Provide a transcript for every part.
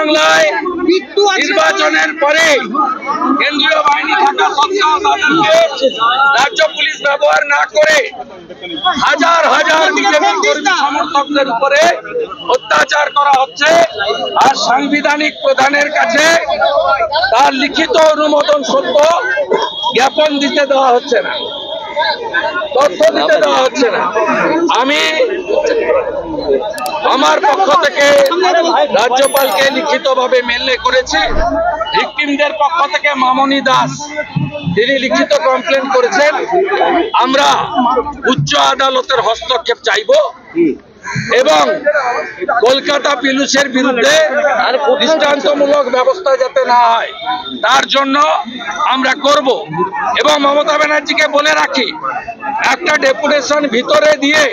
পশ্চিমবাংলায় নির্বাচনের পরে কেন্দ্রীয় বাহিনী থাকা সত্ত্বেও তাদেরকে রাজ্য পুলিশ ব্যবহার না করে হাজার হাজার বিজেপি কর্মী সমর্থকদের উপরে অত্যাচার করা হচ্ছে। আর সাংবিধানিক প্রধানের কাছে তার লিখিত অনুমোদন সত্য জ্ঞাপন দিতে দেওয়া হচ্ছে না, তথ্য দিতে দেওয়া হচ্ছে না। আমি আমার পক্ষ থেকে রাজ্যপালকে লিখিতভাবে মেল করেছি। ভিকটিমদের পক্ষ থেকে মামনি দাস তিনি লিখিত কমপ্লেন করেছেন। আমরা উচ্চ আদালতের হস্তক্ষেপ চাইব এবং কলকাতা পুলিশের বিরুদ্ধে দৃষ্টান্তমূলক ব্যবস্থা যাতে না হয় তার জন্য আমরা করব। এবং মমতা ব্যানার্জিকে বলে রাখি, একটা ডেপুটেশন ভিতরে দিয়ে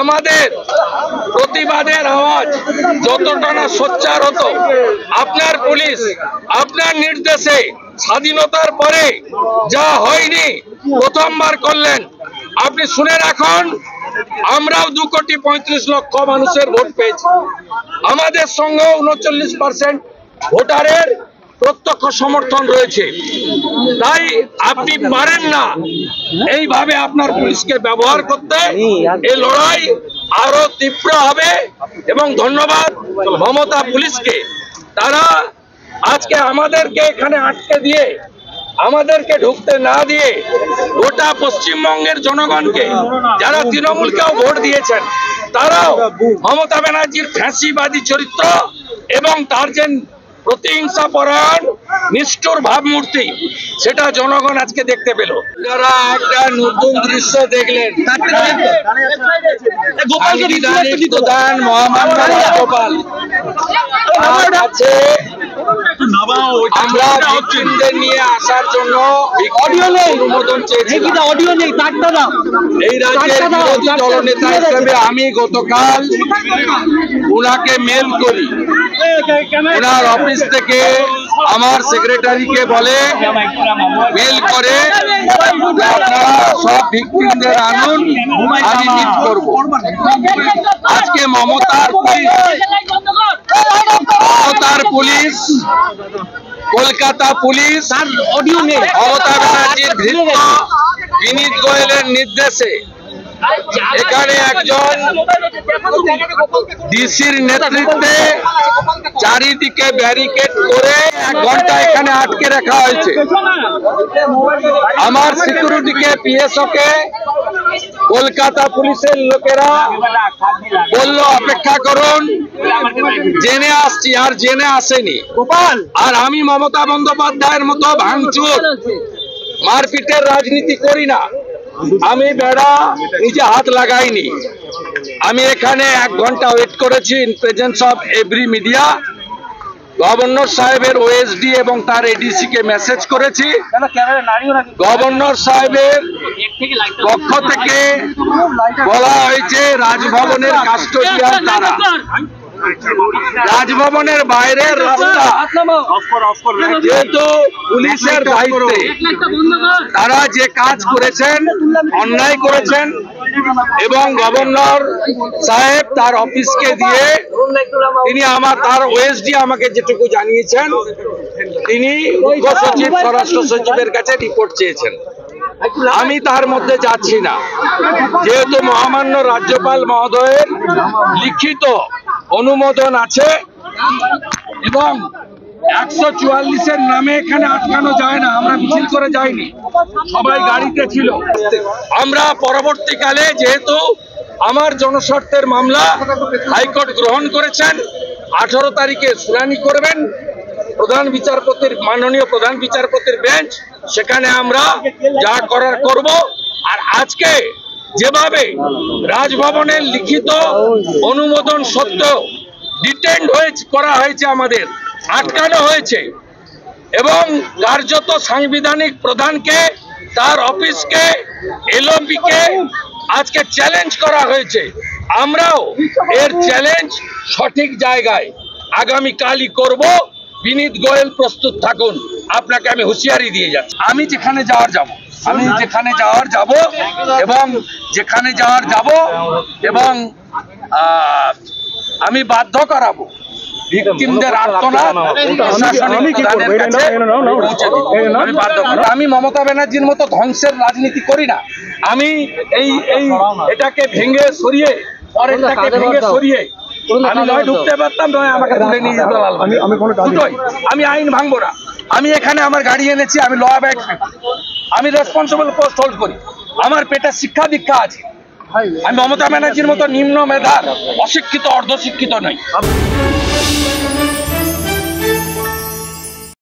আমাদের প্রতিবাদের আওয়াজ যতটা না সোচ্চার হতো, আপনার পুলিশ আপনার নির্দেশে স্বাধীনতার পরে যা হয়নি প্রথমবার করলেন। আপনি শুনে রাখুন, আমরাও 2,35,00,000 মানুষের ভোট পেয়েছি। আমাদের সঙ্গে 39% ভোটারের প্রত্যক্ষ সমর্থন রয়েছে। তাই আপনি পারেন না এইভাবে আপনার পুলিশকে ব্যবহার করতে। এই লড়াই আরো তীব্র হবে এবং ধন্যবাদ মমতা পুলিশকে। তারা আজকে আমাদেরকে এখানে আটকে দিয়ে, আমাদেরকে ঢুকতে না দিয়ে গোটা পশ্চিমবঙ্গের জনগণকে, যারা তৃণমূলকেও ভোট দিয়েছেন, তারাও মমতা ব্যানার্জির ফ্যাসিবাদী চরিত্র এবং তার যে প্রতিহিংসা পরায়ণ নিষ্ঠুর ভাবমূর্তি, সেটা জনগণ আজকে দেখতে পেল। যারা একটা নতুন দৃশ্য দেখলেন, সাংবিধানিক প্রধান মহামান্য রাজ্যপাল কাছে আমরা ভিকটিমদের নিয়ে আসার জন্য অনুমোদন চেয়েছিলাম। এই রাজ্যের বিরোধী দলনেতা হিসেবে আমি গতকাল উনাকে মেল করি। ওনার অফিস থেকে আমার সেক্রেটারিকে বলে মেল করে আপনারা সব ভিকটিমদের আনুন, আমি মিট করব। আজকে মমতার পুলিশ, কলকাতা পুলিশ মমতা ব্যানার্জির ভৃত্য বিনীত গোয়েলের নির্দেশে এখানে একজন ডিসির নেতৃত্বে চারিদিকে ব্যারিকেড করে 1 ঘন্টা এখানে আটকে রাখা হয়েছে। আমার সিকিউরিটিকে, পিএসওকে কলকাতা পুলিশের লোকেরা বলল অপেক্ষা করুন, জেনে আসছি। আর জেনে আসেনি। আর আমি মমতা বন্দ্যোপাধ্যায়ের মতো ভাঙচুর মারপিটের রাজনীতি করি না। আমি বেড়া নিজে হাত লাগাইনি। আমি এখানে 1 ঘন্টা ওয়েট করেছি in presence of every media. Governor সাহেবের ওএসডি এবং তার এডিসি কে মেসেজ করেছি। গভর্নর সাহেবের পক্ষ থেকে বলা হয়েছে রাজভবনের কাস্টোডিয়ান তারা, রাজভবনের বাইরের রাস্তা যেহেতু পুলিশের দায়িত্বে, তারা যে কাজ করেছেন অন্যায় করেছেন এবং গভর্নর সাহেব তার অফিসকে দিয়ে তিনি তার ওএসডি আমাকে যেটুকু জানিয়েছেন, তিনি মুখ্য সচিব, স্বরাষ্ট্র সচিবের কাছে রিপোর্ট চেয়েছেন। আমি তার মধ্যে যাচ্ছি না, যেহেতু মহামান্য রাজ্যপাল মহোদয়ের লিখিত অনুমোদন আছে এবং 144-এর নামে এখানে আটকানো যায় না। আমরা মিছিল করে যাইনি, সবাই গাড়িতে ছিল। আমরা পরবর্তীকালে যেহেতু আমার জনস্বার্থের মামলা হাইকোর্ট গ্রহণ করেছেন, 18 তারিখে শুনানি করবেন প্রধান বিচারপতির, মাননীয় প্রধান বিচারপতির বেঞ্চ, সেখানে আমরা যা করার করব। আর আজকে যেভাবে রাজভবনের লিখিত অনুমোদন সত্ত্বেও ডিটেইন করা হয়েছে, আমাদের আটকানো হয়েছে এবং কার্যত সাংবিধানিক প্রধানকে, তার অফিসকে, এলওপিকে আজকে চ্যালেঞ্জ করা হয়েছে। আমরাও এর চ্যালেঞ্জ সঠিক জায়গায় আগামীকালই করব। বিনীত গোয়েল প্রস্তুত থাকুন, আপনাকে আমি হুঁশিয়ারি দিয়ে যাচ্ছি। আমি যেখানে যাওয়ার যাব এবং আমি বাধ্য করাবো ভিকটিমদের আর্তনাদ প্রশাসনিক প্রধানের কাছে পৌঁছে দিতে। আমি বাধ্য করি। আমি মমতা ব্যানার্জির মতো ধ্বংসের রাজনীতি করি না। আমি এটাকে ভেঙে সরিয়ে পরেরটাকে ভেঙে সরিয়ে আমি নয় ঢুকতে পারতাম, নয় আমাকে তুলে নিয়ে যেতে পারলাম। দুটোই। আমি আইন ভাঙবো না। আমি এখানে আমার গাড়ি এনেছি, আমি ল অ্যাবাইড, আমি রেসপন্সিবল পোস্ট হোল্ড করি, আমার পেটে শিক্ষা দীক্ষা আছে। আমি মমতা ব্যানার্জির মতো নিম্ন মেধার অশিক্ষিত অর্ধশিক্ষিত নই।